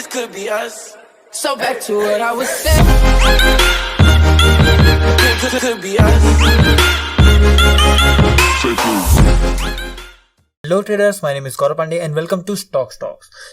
this could be us. So back to what I was saying. Could be us. Hello traders, my name is Gaurav Pandey and welcome to stocks.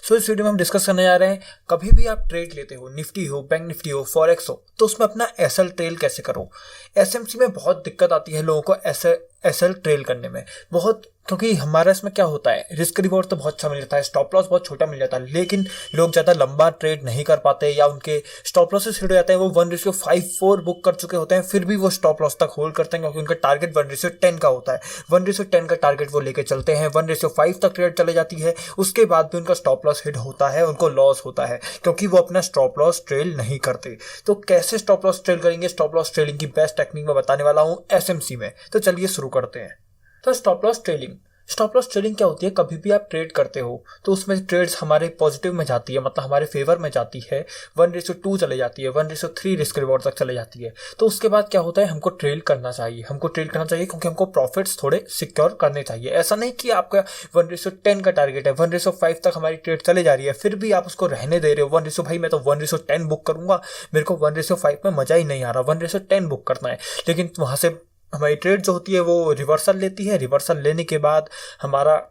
So इस video में हम discuss करने जा रहे हैं, कभी भी आप ट्रेड लेते हो, निफ्टी हो, बैंक निफ्टी हो, फॉरेक्स हो, तो उसमें अपना एसएल ट्रेल कैसे करो। एसएमसी में बहुत दिक्कत आती है लोगों को एसएल ट्रेल करने में बहुत, क्योंकि हमारा इसमें क्या होता है, रिस्क रिवॉर्ड तो बहुत अच्छा मिल जाता है, स्टॉप लॉस बहुत छोटा मिल जाता है, लेकिन लोग ज़्यादा लंबा ट्रेड नहीं कर पाते या उनके स्टॉप लॉसेस हिट हो जाते हैं। वो 1:5-4 बुक कर चुके होते हैं, फिर भी वो स्टॉप लॉस तक होल्ड करते हैं क्योंकि उनका टारगेट 1:10 का होता है। 1:10 का टारगेट वो लेके चलते हैं, 1:5 तक ट्रेड चले जाती है, उसके बाद भी उनका स्टॉप लॉस हिट होता है, उनको लॉस होता है क्योंकि वो अपना स्टॉप लॉस ट्रेल नहीं करते। तो कैसे स्टॉप लॉस ट्रेल करेंगे, स्टॉप लॉस ट्रेलिंग की बेस्ट टेक्निक मैं बताने वाला हूँ एसएमसी में। तो चलिए शुरू करते हैं। तो स्टॉप लॉस ट्रेलिंग क्या होती है, कभी भी आप ट्रेड करते हो तो उसमें ट्रेड्स हमारे पॉजिटिव में जाती है, मतलब हमारे फेवर में जाती है, 1:2 चले जाती है, 1:3 रिस्क रिवॉर्ड तक चले जाती है। तो उसके बाद क्या होता है, हमको ट्रेड करना चाहिए क्योंकि हमको प्रॉफिट्स थोड़े सिक्योर करने चाहिए। ऐसा नहीं कि आपका 1:10 का टारगेट है, 1:5 तक हमारी ट्रेड चले जा रही है, फिर भी आप उसको रहने दे रहे हो। भाई मैं तो 1:10 बुक करूंगा, मेरे को 1:5 में मजा ही नहीं आ रहा, 1:10 बुक करना है। लेकिन वहां से हमारी ट्रेड जो होती है वो रिवर्सल लेती है, रिवर्सल लेने के बाद हमारा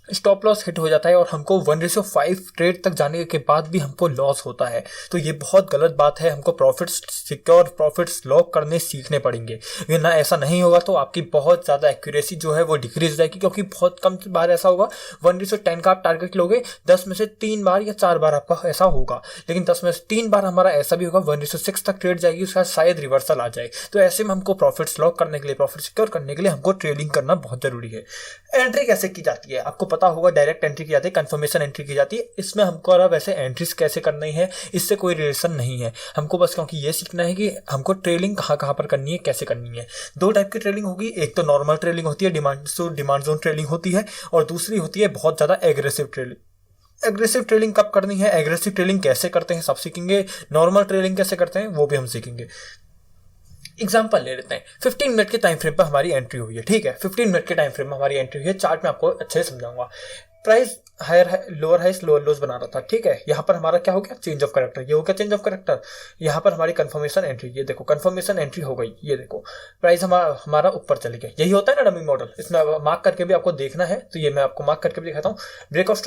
स्टॉप लॉस हिट हो जाता है और हमको 1:5 ट्रेड तक जाने के बाद भी हमको लॉस होता है। तो ये बहुत गलत बात है, हमको प्रॉफिट्स लॉक करने सीखने पड़ेंगे। ये ना ऐसा नहीं होगा तो आपकी बहुत ज़्यादा एक्यूरेसी जो है वो डिक्रीज हो जाएगी, क्योंकि बहुत कम बार ऐसा होगा 1:10 का आप टारगेट लोगे, 10 में से 3 बार या 4 बार आपका ऐसा होगा, लेकिन 10 में से 3 बार हमारा ऐसा भी होगा 1:6 तक ट्रेड जाएगी, उसके बाद शायद रिवर्सल आ जाए। तो ऐसे में हमको प्रॉफिट्स लॉक करने के लिए, प्रॉफिट सिक्योर करने के लिए हमको ट्रेडिंग करना बहुत जरूरी है। एंट्री कैसे की जाती है आपको पता होगा, डायरेक्ट एंट्री की जाती है, कंफर्मेशन एंट्री की जाती है। इसमें हमको अब वैसे एंट्रीज कैसे करनी है इससे कोई रिलेशन नहीं है, हमको बस क्योंकि ये सीखना है कि हमको ट्रेलिंग कहाँ पर करनी है, कैसे करनी है। 2 टाइप की ट्रेलिंग होगी, एक तो नॉर्मल ट्रेलिंग होती है, डिमांड जोन ट्रेलिंग होती है, और दूसरी होती है बहुत ज़्यादा एग्रेसिव ट्रेलिंग। एग्रेसिव ट्रेलिंग कब करनी है, एग्रेसिव ट्रेलिंग कैसे करते हैं सब सीखेंगे, नॉर्मल ट्रेलिंग कैसे करते हैं वो भी हम सीखेंगे। एग्जाम्पल ले लेते हैं, 15 मिनट के टाइम फ्रेम पर हमारी एंट्री हुई है, ठीक है, 15 मिनट के टाइम फ्रेम में हमारी एंट्री हुई है। चार्ट में आपको अच्छे से समझाऊंगा। Price higher lower highs lower lows बना रहा था, ठीक है। यहाँ पर हमारा क्या हो गया, चेंज ऑफ कैरेक्टर, ये हो गया चेंज ऑफ कैरेक्टर। यहाँ पर हमारी कंफर्मेशन एंट्री, ये देखो कंफर्मेशन एंट्री हो गई, ये देखो प्राइस हमारा ऊपर चले गया। यही होता है ना डमी मॉडल, इसमें मार्क करके भी आपको देखना है, तो ये मैं आपको मार्क करके भी दिखाता हूँ। ब्रेक ऑफ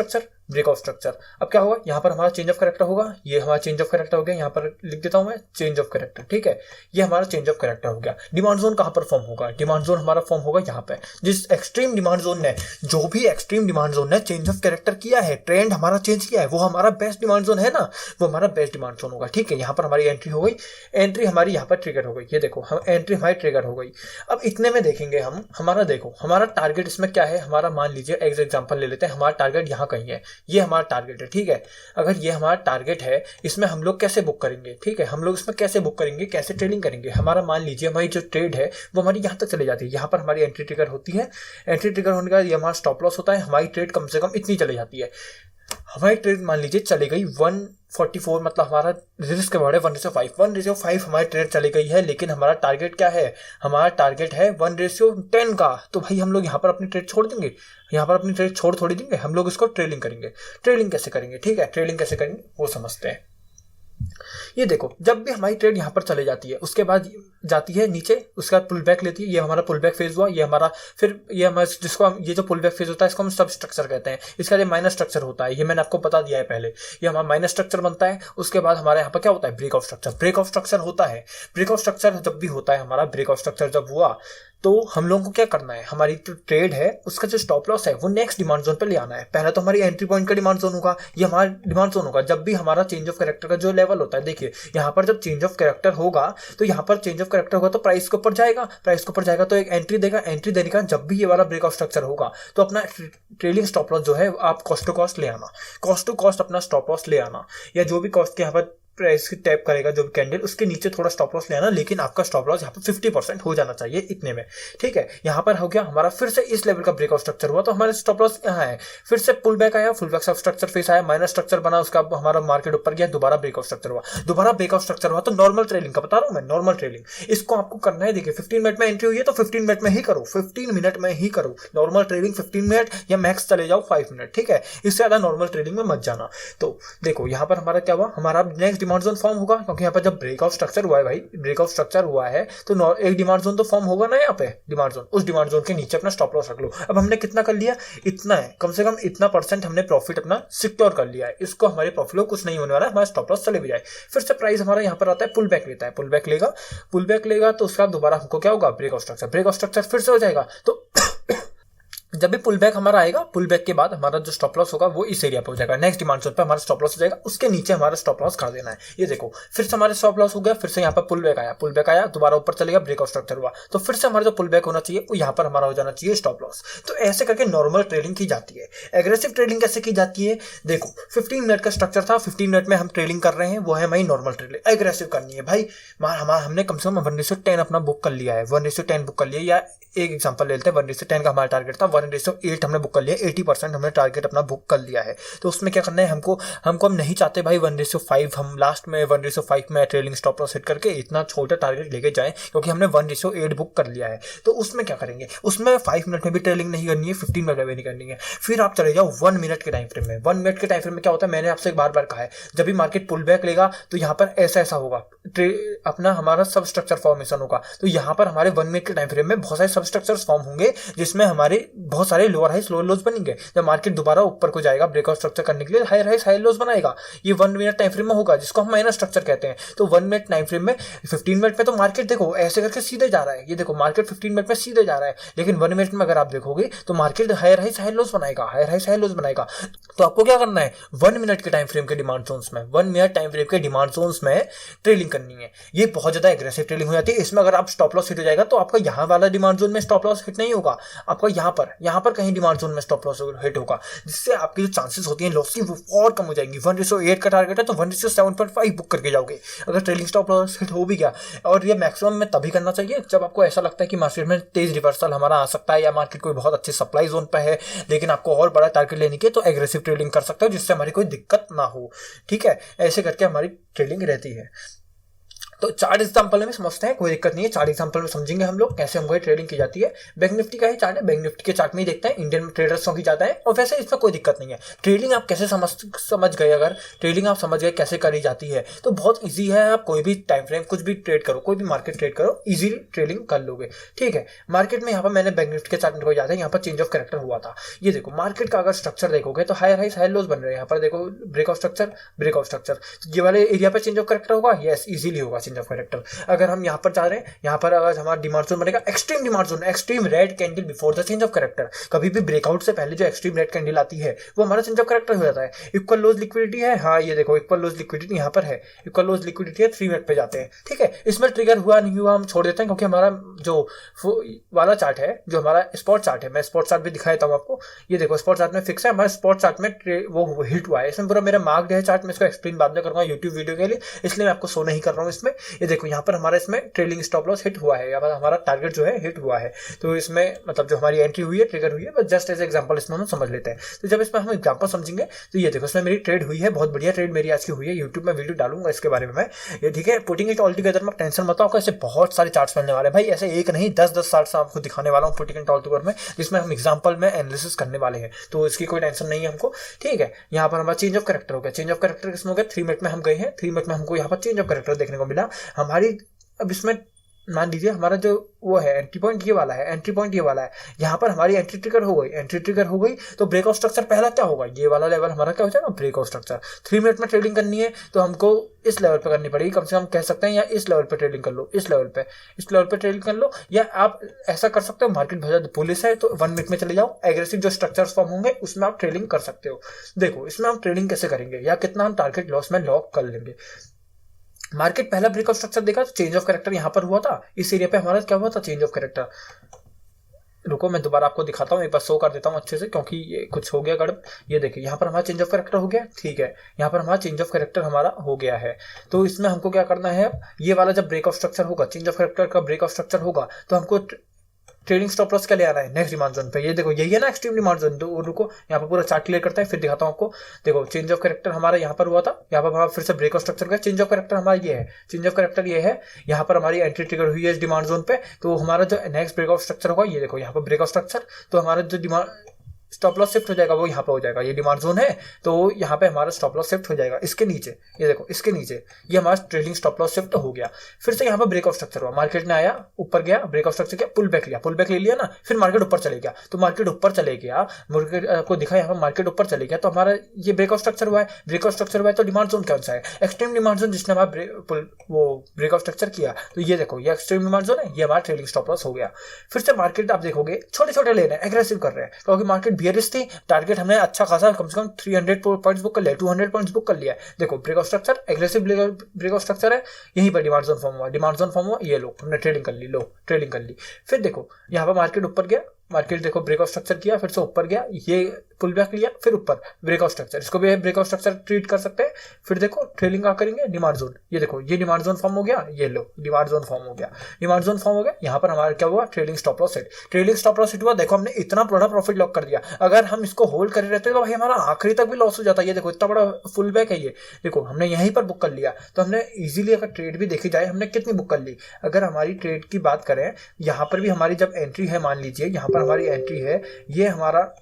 स्ट्रक्चर, अब क्या होगा, यहाँ पर हमारा चेंज ऑफ कैरेक्टर होगा, ये हमारा चेंज ऑफ कैरेक्टर हो गया, यहाँ पर लिख देता हूँ मैं चेंज ऑफ कैरेक्टर, ठीक है, ये हमारा चेंज ऑफ कैरेक्टर हो गया। डिमांड जोन कहाँ पर फॉर्म होगा, डिमांड जोन हमारा फॉर्म होगा यहाँ पे, जिस एक्सट्रीम डिमांड जोन ने, जो भी एक्सट्रीम डिमांड जोन ने चेंज ऑफ कैरेक्टर किया है, ट्रेंड हमारा चेंज किया है, वो हमारा बेस्ट डिमांड जोन है ना, वो हमारा बेस्ट डिमांड जोन होगा, ठीक है। यहाँ पर हमारी एंट्री हो गई, एंट्री हमारी यहाँ पर ट्रिगर हो गई, ये देखो हम एंट्री हमारी ट्रिगर हो गई। अब इतने में देखेंगे हम, हमारा देखो हमारा टारगेट इसमें क्या है, हमारा मान लीजिए एग्जांपल ले लेते हैं, हमारा टारगेट यहाँ कहीं है, ये हमारा टारगेट है, ठीक है। अगर ये हमारा टारगेट है, इसमें हम लोग कैसे बुक करेंगे, ठीक है, हम लोग इसमें कैसे बुक करेंगे, कैसे ट्रेडिंग करेंगे। हमारा मान लीजिए हमारी जो ट्रेड है वो हमारी यहाँ तक चली जाती है, यहाँ पर हमारी एंट्री ट्रिगर होती है, एंट्री ट्रिगर होने के बाद ये हमारा स्टॉप लॉस होता है, हमारी ट्रेड कम से कम इतनी चली जाती है। हमारी ट्रेड मान लीजिए चली गई 144, मतलब हमारा रिस्क बढ़े 1:5 हमारी ट्रेड चली गई है, लेकिन हमारा टारगेट क्या है, हमारा टारगेट है 1:10 का। तो भाई हम लोग यहाँ पर अपनी ट्रेड छोड़ देंगे, यहाँ पर अपनी ट्रेड छोड़ थोड़ी देंगे, हम लोग इसको ट्रेलिंग करेंगे। ट्रेलिंग कैसे करेंगे, ठीक है, ट्रेलिंग कैसे करेंगे वो समझते हैं। ये देखो जब भी हमारी ट्रेड यहाँ पर चले जाती है, उसके बाद जाती है नीचे, उसके बाद पुल बैक लेती है, ये हमारा पुल बैक फेज हुआ, ये हमारा फिर ये हमारा जिसको हम, ये जो पुल बैक फेज होता है इसको हम सब स्ट्रक्चर कहते हैं। इसका ये माइनस स्ट्रक्चर होता है, ये मैंने आपको बता दिया है पहले, ये हमारा माइनस स्ट्रक्चर बनता है। उसके बाद हमारे यहाँ पर क्या होता है, ब्रेक ऑफ स्ट्रक्चर होता है। ब्रेक ऑफ स्ट्रक्चर जब भी होता है, हमारा ब्रेक ऑफ स्ट्रक्चर जब हुआ तो हम लोगों को क्या करना है, हमारी जो ट्रेड है उसका जो स्टॉप लॉस है वो नेक्स्ट डिमांड जोन पे ले आना है। पहला तो हमारी एंट्री पॉइंट का डिमांड जोन होगा, ये हमारा डिमांड जोन होगा। जब भी हमारा चेंज ऑफ कैरेक्टर का जो लेवल होता है, देखिए यहाँ पर जब चेंज ऑफ कैरेक्टर होगा तो यहाँ पर चेंज ऑफ कैरेक्टर होगा तो प्राइस के ऊपर जाएगा, तो एक एंट्री देगा, एंट्री देने का जब भी ये वाला ब्रेक ऑफ स्ट्रक्चर होगा तो अपना ट्रेलिंग स्टॉप लॉस जो है आप कॉस्ट टू कॉस्ट ले आना, कॉस्ट टू कॉस्ट अपना स्टॉप लॉस ले आना, या जो भी कॉस्ट के यहाँ पर प्राइस की टैप करेगा जो भी कैंडल, उसके नीचे थोड़ा स्टॉप लॉस लेना, लेकिन आपका स्टॉप लॉस यहाँ पर 50% हो जाना चाहिए इतने में, ठीक है। यहाँ पर हो गया हमारा, फिर से इस लेवल का ब्रेकआउट स्ट्रक्चर हुआ तो हमारा स्टॉप लॉस यहाँ है, फिर से पुल बैक आया, फुल बैक स्ट्रक्चर फेस आया, माइनस स्ट्रक्चर बना, उसका हमारा मार्केट ऊपर गया, दोबारा ब्रेकआउट स्ट्रक्चर हुआ, दोबारा ब्रेकआउट स्ट्रक्चर हुआ। तो नॉर्मल ट्रेडिंग का बता रहा हूँ मैं, नॉर्मल ट्रेडिंग इसको आपको करना है। देखिए 15 मिनट में एंट्री हुई है तो 15 मिनट में ही करो, 15 मिनट में ही करो नॉर्मल ट्रेडिंग, 15 मिनट या मैक्स चले जाओ 5 मिनट, ठीक है। इससे ज्यादा नॉर्मल ट्रेडिंग में मत जाना। तो देखो यहाँ पर हमारा क्या हुआ, हमारा नेक्स्ट डिमांड जोन फॉर्म होगा, क्योंकि यहाँ पर जब ब्रेकआउट स्ट्रक्चर हुआ है भाई, ब्रेकआउट स्ट्रक्चर हुआ है तो एक डिमांड जोन तो फॉर्म होगा ना यहाँ पे डिमांड जोन, उस डिमांड जोन के नीचे अपना स्टॉप लॉस रख लो। अब हमने कितना कर लिया, इतना है, कम से कम इतना % हमने प्रॉफिट अपना सिक्योर कर लिया है। इसको हमारे प्रॉफिट को कुछ नहीं होने वाला है, हमारा स्टॉप लॉस चले भी जाए। फिर से प्राइस हमारा यहाँ पर आता है, पुल बैक लेता है, पुल बैक लेगा तो उसका दोबारा हमको क्या होगा, ब्रेकआउट स्ट्रक्चर फिर से हो जाएगा। तो जब भी पुल बैक हमारा आएगा, पुल बैक के बाद हमारा जो स्टॉप लॉस होगा वो इस एरिया पे हो जाएगा, नेक्स्ट डिमांड जोन पे हमारा स्टॉप लॉस हो जाएगा, उसके नीचे हमारा स्टॉप लॉस कर देना है। ये देखो फिर से हमारे स्टॉप लॉस हो गया, फिर से यहाँ पर पुल बैक आया, दोबारा ऊपर चलेगा, ब्रेकआउट स्ट्रक्चर हुआ तो फिर से हमारा जो पुल बैक होना चाहिए वो यहाँ पर हमारा हो जाना चाहिए स्टॉप लॉस। तो ऐसे करके नॉर्मल ट्रेडिंग की जाती है। एग्रेसिव ट्रेडिंग कैसे की जाती है, देखो 15 मिनट का स्ट्रक्चर था, 15 मिनट में हम ट्रेडिंग कर रहे हैं, वो है हमारी नॉर्मल ट्रेडिंग। एग्रेसिव करनी है भाई, हमने कम से कम 1:10 अपना बुक कर लिया है, 1:10 बुक कर लिया, या एक एग्जांपल लेते हैं 1:10 का हमारा टारगेट था, 1:8 हमने बुक कर लिया, 80% हमने टारगेट अपना बुक कर लिया है। तो उसमें क्या करना है हमको हम नहीं चाहते भाई 1:5 हम लास्ट में 1:5 में ट्रेलिंग स्टॉप लॉस सेट करके इतना छोटा टारगेट लेके जाएं, क्योंकि हमने 1:8 बुक कर लिया है। तो उसमें क्या करेंगे, उसमें 5 मिनट में भी ट्रेलिंग नहीं करनी है, 15 मिनट में भी नहीं करनी है। फिर आप चले जाओ 1 मिनट के टाइम फ्रेम में। 1 मिनट के टाइम फ्रेम में क्या होता है, मैंने आपसे एक बार कहा है, जब भी मार्केट पुल बैक लेगा तो यहाँ पर ऐसा होगा, अपना हमारा सब स्ट्रक्चर फॉर्मेशन होगा। तो यहाँ पर हमारे 1 मिनट के टाइम फ्रेम में बहुत सारे सब स्ट्रक्चर्स फॉर्म होंगे, जिसमें हमारे बहुत सारे लोअर हाइस लोअर लोज बनेंगे। जब मार्केट दोबारा ऊपर को जाएगा ब्रेकआउट स्ट्रक्चर करने के लिए, हायर हाइस हायर लोज बनाएगा। ये 1 मिनट टाइम फ्रेम में होगा, जिसको हम माइनस स्ट्रक्चर कहते हैं। तो 1 मिनट टाइम फ्रेम में 15 मिनट में तो मार्केट देखो ऐसे करके सीधे जा रहा है, ये देखो मार्केट 15 मिनट में सीधे जा रहा है, लेकिन 1 मिनट में अगर आप देखोगे तो मार्केट हायर हाइस हायर लोज बनाएगा, हायर हाइस हायर लोज बनाएगा। तो आपको क्या करना है, 1 मिनट के टाइम फ्रेम के डिमांड जोन्स में, 1 मिनट टाइम फ्रेम के डिमांड जोन्स में ट्रेडिंग करनी है। ये बहुत ज्यादा एग्रेसिव ट्रेडिंग हो जाती है। इसमें अगर आप स्टॉप लॉस हिट हो जाएगा तो आपका यहाँ वाला डिमांड जोन में स्टॉप लॉस हिट नहीं होगा, आपका यहाँ पर कहीं डिमांड जोन में स्टॉप लॉस हिट होगा, जिससे आपकी जो चांसेस होती हैं लॉस की वो और कम हो जाएंगी। 1:8 का टारगेट है तो 1:7.5 बुक करके जाओगे अगर ट्रेलिंग स्टॉप लॉस हिट हो भी गया। और ये मैक्सिमम में तभी करना चाहिए जब आपको ऐसा लगता है कि मार्केट में तेज रिवर्सल हमारा आ सकता है, या मार्केट कोई बहुत अच्छे सप्लाई जोन पर है लेकिन आपको और बड़ा टारगेट लेने की, तो एग्रेसिव ट्रेडिंग कर सकते हो, जिससे हमारी कोई दिक्कत ना हो। ठीक है, ऐसे करके हमारी ट्रेडिंग रहती है। तो 4 एग्जांपल में समझते हैं, कोई दिक्कत नहीं है। 4 एग्जांपल में समझेंगे हम लोग कैसे हमको ट्रेडिंग की जाती है। बैंक निफ्टी का ही चार्ट है, बैंक निफ्टी के चार्ट में ही देखते हैं इंडियन ट्रेडर्स की जाता है, और वैसे इसमें कोई दिक्कत नहीं है। ट्रेडिंग आप कैसे समझ गए, अगर ट्रेडिंग आप समझ गए कैसे करी जाती है तो बहुत ईजी है। आप कोई भी टाइम फ्रेम कुछ भी ट्रेड करो, कोई भी मार्केट ट्रेड करो, इजीली ट्रेडिंग कर लोगे। ठीक है, मार्केट में यहाँ पर मैंने बैंक निफ्टी के चार्ट में जाता है, यहाँ पर चेंज ऑफ कैरेक्टर हुआ था। ये देखो मार्केट का अगर स्ट्रक्चर देखोगे तो हायर हाइस हायर लोज बन रहे हैं। यहाँ पर देखो ब्रेकआउट स्ट्रक्चर, ये वाले एरिया पर चेंज ऑफ कैरेक्टर होगा, यस इजीली होगा चेंज ऑफ कैरेक्टर। अगर हम यहाँ पर जा रहे हैं, यहाँ पर अगर हमारा डिमांड जोन बनेगा extreme demand zone, extreme red candle before the change of character. कभी भी ब्रेकआउट से पहले जो एक्सट्रीम रेड कैंडल आती है वो हमारा चेंज ऑफ कैरेक्टर हो जाता है। इक्वल लोज लिक्विडिटी है, हाँ ये देखो इक्वल लोज लिक्विडिटी यहाँ पर है, इक्वल लोज लिक्विडिटी है, 3 मिनट पे जाते हैं। ठीक है, इसमें ट्रिगर हुआ नहीं हुआ हम छोड़ देते हैं, क्योंकि हमारा जो वाला चार्ट है, जो हमारा स्पॉट चार्ट है, मैं स्पॉट चार्ट भी दिखाता हूँ आपको। ये देखो स्पॉट चार्ट में फिक्स है, हमारा स्पॉट चार्ट में वो हिट हुआ है। इसमें पूरा मेरा मार्क्ड है चार्ट, मैं इसको एक्सप्लेन बाद में करूंगा यूट्यूब वीडियो के लिए, इसलिए मैं आपको शो नहीं कर रहा हूँ इसमें। ये देखो यहाँ पर हमारा इसमें ट्रेलिंग स्टॉप लॉस हिट हुआ है, या हमारा टारगेट जो है हिट हुआ है। तो इसमें मतलब जो हमारी एंट्री हुई है, ट्रिगर हुई है, बस जस्ट एज एग्जांपल इसमें हम समझ लेते हैं। तो जब इसमें हम एग्जांपल समझेंगे तो ये देखो इसमें मेरी ट्रेड हुई है, बहुत बढ़िया ट्रेड मेरी आज की हुई है। यूट्यूब में वीडियो डालूंगा इसके बारे में मैं, ये ठीक है। पुटिंग इट ऑल टुगेदर में टेंशन मत आओ, ऐसे बहुत सारे चार्ट्स मिलने वाले हैं भाई, ऐसे एक नहीं 10 चार्ट्स आपको दिखाने वाला हूँ पुटिंग इट ऑल टुगेदर में, जिसमें हम एग्जांपल में एनालिसिस करने वाले हैं। तो इसकी कोई टेंशन नहीं है हमको। ठीक है, यहाँ पर हमारा चेंज ऑफ कैरेक्टर हो गया। चेंज ऑफ कैरेक्टर किसमें हो गया, 3 मिनट में हम गए हैं, 3 मिनट में हमको यहाँ पर चेंज ऑफ कैरेक्टर देखने को मिला हमारी। अब इसमें मान लीजिए हमारा जो वो है एंट्री पॉइंट ये वाला है, एंट्री पॉइंट ये वाला है, यहाँ पर हमारी एंट्री ट्रिगर हो गई, तो ब्रेकआउट स्ट्रक्चर पहला क्या होगा, ये वाला लेवल हमारा क्या हो जाएगा, ब्रेकआउट स्ट्रक्चर। 3 मिनट में ट्रेडिंग करनी है तो हमको इस लेवल पे करनी पड़ेगी, कम से कम कह सकते हैं, या इस लेवल पे ट्रेडिंग कर लो, इस लेवल पे ट्रेडिंग कर लो। या आप ऐसा कर सकते हो, मार्केट बहुत ज्यादा पुलिस है तो 1 मिनट में चले जाओ, एग्रेसिव जो स्ट्रक्चर्स फॉर्म होंगे उसमें आप ट्रेडिंग कर सकते हो। देखो इसमें हम ट्रेडिंग कैसे करेंगे, या कितना हम टारगेट लॉस में लॉक कर लेंगे। मार्केट पहला ब्रेकआउट स्ट्रक्चर देखा तो चेंज ऑफ कैरेक्टर यहां पर हुआ था, इस एरिया पे हमारा क्या हुआ था, चेंज ऑफ कैरेक्टर। रुको मैं दोबारा आपको दिखाता हूँ, एक बार शो कर देता हूँ अच्छे से, क्योंकि ये कुछ हो गया गड़बड़। ये देखिए यहाँ पर हमारा चेंज ऑफ कैरेक्टर हो गया, ठीक है, यहाँ पर हमारा चेंज ऑफ कैरेक्टर हमारा हो गया है। तो इसमें हमको क्या करना है, ये वाला जब ब्रेक ऑफ स्ट्रक्चर होगा, चेंज ऑफ कैरेक्टर का ब्रेक ऑफ स्ट्रक्चर होगा, तो हमको ट्रेडिंग स्टॉप लॉस क्या ले आना है, नेक्स्ट डिमांड जोन पे। ये देखो यही है ना एक्सट्रीम डिमांड जोन। तो रुको यहाँ पर पूरा चार्ट क्लियर करता है, फिर दिखाता हूँ आपको। देखो चेंज ऑफ कैरेक्टर हमारा यहाँ पर हुआ था, यहाँ पर हमारा फिर से ब्रेक ऑफ स्ट्रक्चर का चेंज ऑफ कैरेक्टर हमारा ये है, चेंज ऑफ कैरेक्टर ये है। यहाँ पर हमारी एंट्री ट्रिगर हुई है इस डिमांड जोन पे, तो हमारा जो नेक्स्ट ब्रेक ऑफ स्ट्रक्चर होगा, ये देखो यहाँ पर ब्रेक ऑफ स्ट्रक्चर, तो हमारा जो डिमांड स्टॉप लॉस शिफ्ट हो जाएगा वो यहाँ पे हो जाएगा। ये डिमांड जोन है तो यहाँ पे हमारा स्टॉप लॉस शिफ्ट हो जाएगा इसके नीचे, ये देखो इसके नीचे, ये हमारा ट्रेलिंग स्टॉप लॉस शिफ्ट हो गया। फिर से यहाँ पे ब्रेक ऑफ स्ट्रक्चर हुआ, मार्केट ने आया ऊपर गया, ब्रेक ऑफ स्ट्रक्चर किया, पुल बैक लिया, पुल बैक ले लिया ना, फिर मार्केट ऊपर चले गया। तो मार्केट ऊपर चले गया, मार्केट को दिखा यहाँ पर मार्केट ऊपर चले गया, तो हमारा ये ब्रेक ऑफ स्ट्रक्चर हुआ है। ब्रेक ऑफ स्ट्रक्चर हुआ है तो डिमांड जोन कौन सा है, एक्सट्रीम डिमांड जोन, जिसने हमारा वो ब्रेक ऑफ स्ट्रक्चर किया। तो ये देखो ये एक्सट्रीम डिमांड जोन है, ये हमारा ट्रेलिंग स्टॉप लॉस हो गया। फिर से मार्केट आप देखोगे छोटे छोटे ले रहे हैं, एग्रेसिव कर रहे हैं, क्योंकि मार्केट बियरिश थी। टारगेट हमने अच्छा खासा कम से कम 300 पॉइंट्स बुक कर लिया, 200 पॉइंट्स बुक कर लिया। देखो break of structure, aggressive break of structure है, यहीं पर डिमांड जोन फॉर्म हुआ, डिमांड जोन फॉर्म हुआ, ये लो हमने ट्रेडिंग कर ली, लो ट्रेडिंग कर ली। फिर देखो यहाँ पर मार्केट ऊपर गया, मार्केट देखो ब्रेक ऑफ स्ट्रक्चर किया, फिर से ऊपर गया, ये पुल बैक लिया, फिर ऊपर ब्रेक ऑफ स्ट्रक्चर, इसको भी ब्रेक ऑफ स्ट्रक्चर ट्रीट कर सकते हैं। फिर देखो ट्रेलिंग क्या करेंगे, डिमांड जोन, ये देखो ये डिमांड जोन फॉर्म हो गया, ये लो डिमांड जोन फॉर्म हो गया, डिमांड जोन फॉर्म हो गया। यहाँ पर हमारा क्या हुआ, trailing stop loss hit, trailing stop loss hit हुआ। देखो हमने इतना बड़ा प्रॉफिट लॉक कर दिया, अगर हम इसको होल्ड करे रहते तो भाई हमारा आखिरी तक भी लॉस हो जाता। ये देखो इतना बड़ा फुल बैक है, ये देखो हमने यहीं पर बुक कर लिया। तो हमने इजीली अगर ट्रेड भी देखी जाए, हमने कितनी बुक कर ली, अगर हमारी ट्रेड की बात करें, यहाँ पर भी हमारी जब एंट्री है, मान लीजिए यहाँ पर हमारी एंट्री है, ये हमारा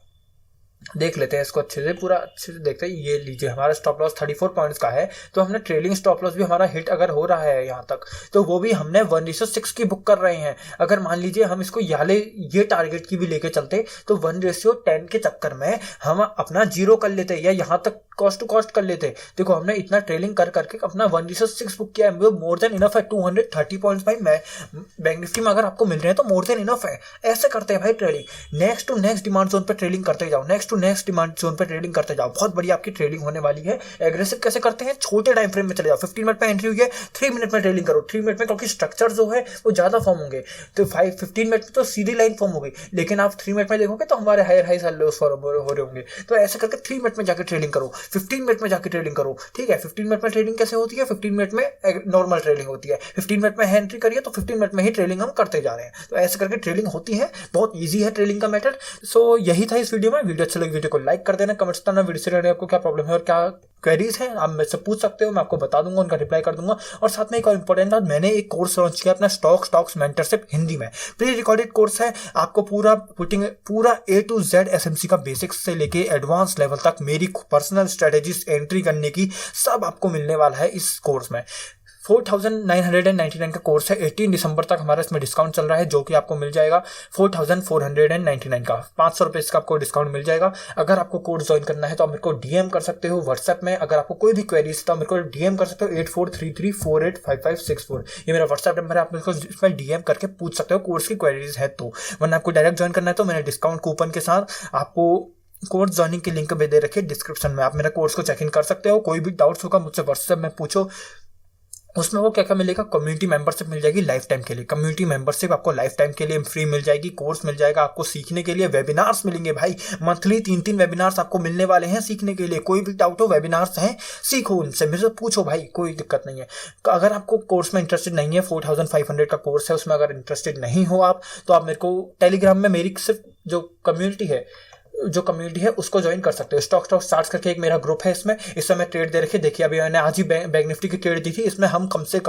देख लेते हैं इसको अच्छे से, पूरा अच्छे से देखते हैं। ये लीजिए हमारा स्टॉप लॉस 34 पॉइंट्स का है, तो हमने ट्रेलिंग स्टॉप लॉस भी हमारा हिट अगर हो रहा है यहाँ तक, तो वो भी हमने 1:6 की बुक कर रहे हैं। अगर मान लीजिए हम इसको ये टारगेट की भी लेके चलते, तो 1:10 के चक्कर में हम अपना जीरो कर लेते या यहाँ तक कॉस्ट टू कॉस्ट कर लेते। देखो हमने इतना ट्रेलिंग कर करके अपना 1:6 बुक किया है, वो मोर देन इनफ है। 230 पॉइंट्स भाई मैं बैंक निफ्टी में अगर आपको मिल रहे हैं तो मोर देन इनफ है। ऐसे करते हैं भाई trading, next to next demand zone पर ट्रेडिंग करते जाओ, next to next demand zone पर ट्रेडिंग करते जाओ, बहुत बढ़िया आपकी ट्रेडिंग होने वाली है। एग्रेसिव कैसे करते हैं, छोटे टाइम फ्रेम में चले जाओ, 15 मिनट में एंट्री हुई है, 3 मिनट में ट्रेडिंग करो, 3 मिनट में, क्योंकि स्ट्रक्चर जो है वो ज्यादा फॉर्म होंगे, तो 15 मिनट में तो सीधी लाइन फॉर्म होगी, लेकिन आप 3 मिनट में देखोगे तो हमारे हायर हाई लोस हो रहे होंगे। तो ऐसे करके 3 मिनट में जाकर ट्रेडिंग करो, 15 मिनट में जाकर ट्रेडिंग करो, ठीक है। 15 मिनट में ट्रेडिंग कैसे होती है, 15 मिनट में नॉर्मल ट्रेडिंग होती है, 15 मिनट में एंट्री करिए तो 15 मिनट में ही ट्रेडिंग हम करते जा रहे हैं। तो ऐसे करके ट्रेडिंग होती है, बहुत ईजी है ट्रेडिंग का मेथड। सो यही था इस वीडियो में। वीडियो अच्छा लगे वीडियो को लाइक कर देना, कमेंट्स करना वीडियो से रिलेटेड आपको क्या प्रॉब्लम है और क्या क्वेरीज हैं आप मुझसे पूछ सकते हो, मैं आपको बता दूंगा, उनका रिप्लाई कर दूंगा। और साथ में एक और इंपॉर्टेंट बात, मैंने एक कोर्स लॉन्च किया अपना स्टॉक्स मेंटरशिप हिंदी में, प्री रिकॉर्डेड कोर्स है। आपको पूरा A to Z एसएमसी का बेसिक्स से लेके एडवांस लेवल तक मेरी पर्सनल स्ट्रेटेजीज एंट्री करने की सब आपको मिलने वाला है इस कोर्स में। 4,999 का कोर्स है, 18 दिसंबर तक हमारा इसमें डिस्काउंट चल रहा है, जो कि आपको मिल जाएगा 4,499 का, 500 रुपये इसका आपको डिस्काउंट मिल जाएगा। अगर आपको कोर्स ज्वाइन करना है तो आप मेरे को डीएम कर सकते हो व्हाट्सएप में। अगर आपको कोई भी क्वेरीज तो मेरे को डीएम कर सकते हो 8433485564, ये मेरा व्हाट्सएप नंबर है, आप मेरे को इसमें डीएम करके पूछ सकते हो कोर्स की क्वेरीज है तो। वरना आपको डायरेक्ट ज्वाइन करना है तो मैंने डिस्काउंट कूपन के साथ आपको कोर्स ज्वाइनिंग की लिंक भी दे रखी है डिस्क्रिप्शन में, आप मेरा कोर्स को चेक इन कर सकते हो। कोई भी डाउट्स होगा मुझसे व्हाट्सएप में पूछो। उसमें वो क्या क्या मिलेगा, कम्युनिटी मेंबरशिप मिल जाएगी लाइफ टाइम के लिए, कम्युनिटी मेंबरशिप आपको लाइफ टाइम के लिए फ्री मिल जाएगी, कोर्स मिल जाएगा आपको सीखने के लिए, वेबिनार्स मिलेंगे भाई, मंथली 3-3 वेबिनार्स आपको मिलने वाले हैं सीखने के लिए। कोई भी डाउट हो, वेबिनार्स हैं, सीखो उनसे, मेरे से पूछो भाई, कोई दिक्कत नहीं है। अगर आपको कोर्स में इंटरेस्टेड नहीं है, 4,500 का कोर्स है, उसमें अगर इंटरेस्टेड नहीं हो आप, तो आप मेरे को टेलीग्राम में मेरी सिर्फ जो कम्युनिटी है उसको ज्वाइन कर सकते हो। स्टॉक स्टार्ट करके एक मेरा ग्रुप है, इसमें मैं ट्रेड दे रखी, देखिए अभी मैंने आज ही बैंक निफ्टी की ट्रेड दी थी, इसमें हम कम से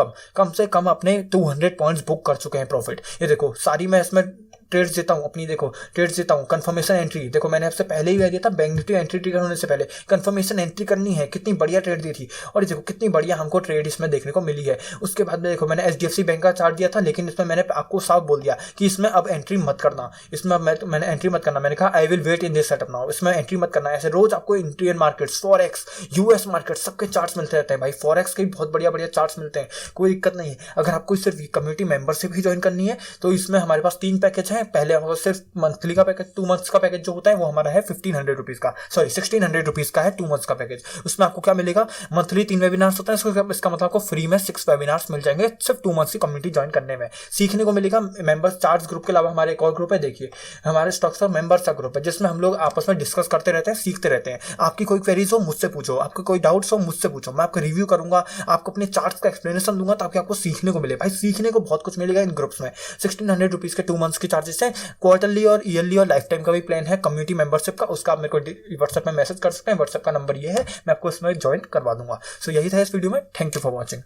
कम अपने 200 पॉइंट्स बुक कर चुके हैं प्रॉफिट। ये देखो सारी मैं इसमें ट्रेड्स देता हूँ अपनी, देखो ट्रेड्स देता हूँ। कंफर्मेशन एंट्री, देखो मैंने आपसे पहले ही दिया था, बैंक निफ्टी एंट्री ट्रिगर होने से पहले कंफर्मेशन एंट्री करनी है, कितनी बढ़िया ट्रेड दी थी, और देखो कितनी बढ़िया हमको ट्रेड इसमें देखने को मिली है। उसके बाद में देखो मैंने HDFC बैंक का चार्ट दिया था, लेकिन इसमें मैंने आपको साफ बोल दिया कि इसमें अब एंट्री मत करना, इसमें मैंने एंट्री मत करना, मैंने कहा I will wait in this setup now, इसमें एंट्री मत करना। ऐसे रोज आपको Indian markets, forex, US market, सबके चार्ट्स मिलते रहते हैं भाई, फॉरेक्स के बहुत बढ़िया चार्ट्स मिलते हैं, कोई दिक्कत नहीं है। अगर आपको सिर्फ कम्युनिटी मेंबरशिप ही ज्वाइन करनी है तो इसमें हमारे पास 3 पैकेज है। हैं। पहले हमारा सिर्फ मंथली का पैकेज, 2 मंथ्स का पैकेज जो होता है वो हमारा है 1500 रुपीज का, सॉरी 1600 रुपीज का है 2 मंथ्स का पैकेज। उसमें आपको क्या मिलेगा, मंथली 3 वेबिनार्स होते हैं, इसका मतलब आपको फ्री में 6 वेबिनार्स मिल जाएंगे सिर्फ 2 मंथ्स की कम्युनिटी ज्वाइन करने में। सीखने को मिलेगा। मेंबर्स चार्ज ग्रुप के अलावा हमारे एक और ग्रुप है, देखिए हमारे स्टॉक्स का मेंबर्स का ग्रुप है, जिसमें हम लोग आपस में डिस्कस करते रहते हैं, सीखते रहते हैं। आपकी कोई क्वेरीज हो मुझसे पूछो, आपके कोई डाउट्स हो मुझसे पूछो, मैं आपको रिव्यू करूंगा, आपको अपने चार्ट्स का एक्सप्लेनेशन दूंगा ताकि आपको सीखने को मिले। भाई सीखने को बहुत कुछ मिलेगा इन ग्रुप्स में। 1600 रुपीज के 2 मंथ्स के चार्जेस हैं। क्वार्टरली और ईयरली और लाइफ टाइम का भी प्लान है कम्युनिटी मेंबरशिप का, उसका आप मेरे को व्हाट्सएप में मैसेज कर सकते हैं। व्हाट्सएप का नंबर ये है, मैं आपको इसमें ज्वाइन करवा दूंगा। सो यही था इस वीडियो में। Thank you for watching.